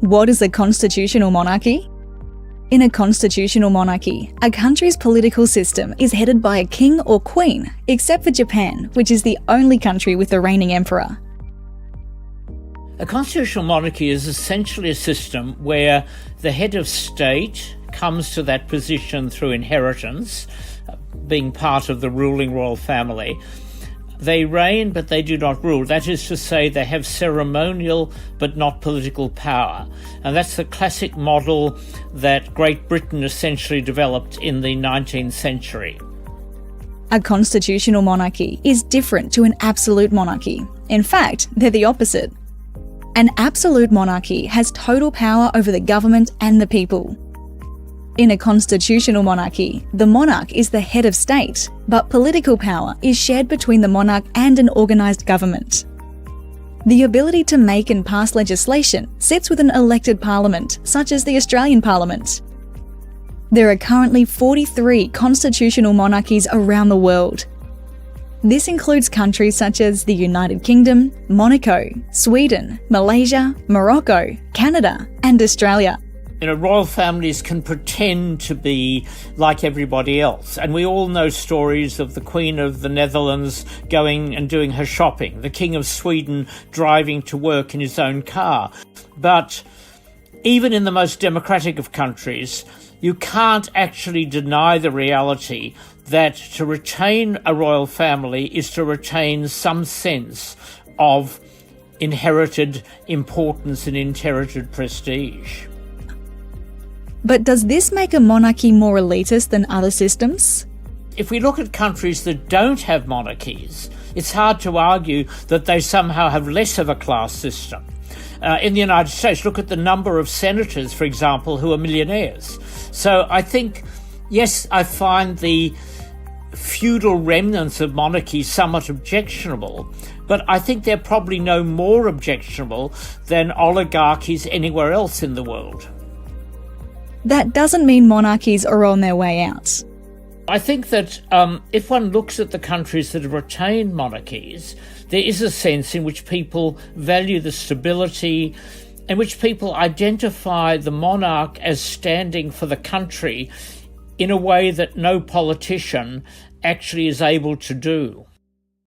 What is a constitutional monarchy? In a constitutional monarchy, a country's political system is headed by a king or queen, except for Japan, which is the only country with a reigning emperor. A constitutional monarchy is essentially a system where the head of state comes to that position through inheritance, being part of the ruling royal family. They reign, but they do not rule. That is to say, they have ceremonial but not political power. And that's the classic model that Great Britain essentially developed in the 19th century. A constitutional monarchy is different to an absolute monarchy. In fact, they're the opposite. An absolute monarchy has total power over the government and the people. In a constitutional monarchy, the monarch is the head of state, but political power is shared between the monarch and an organised government. The ability to make and pass legislation sits with an elected parliament, such as the Australian Parliament. There are currently 43 constitutional monarchies around the world. This includes countries such as the United Kingdom, Monaco, Sweden, Malaysia, Morocco, Canada, and Australia. Royal families can pretend to be like everybody else. And we all know stories of the Queen of the Netherlands going and doing her shopping, the King of Sweden driving to work in his own car. But even in the most democratic of countries, you can't actually deny the reality that to retain a royal family is to retain some sense of inherited importance and inherited prestige. But does this make a monarchy more elitist than other systems? If we look at countries that don't have monarchies, it's hard to argue that they somehow have less of a class system. In the United States, look at the number of senators, for example, who are millionaires. So I think, yes, I find the feudal remnants of monarchy somewhat objectionable, but I think they're probably no more objectionable than oligarchies anywhere else in the world. That doesn't mean monarchies are on their way out. I think that if one looks at the countries that have retained monarchies, there is a sense in which people value the stability, in which people identify the monarch as standing for the country in a way that no politician actually is able to do.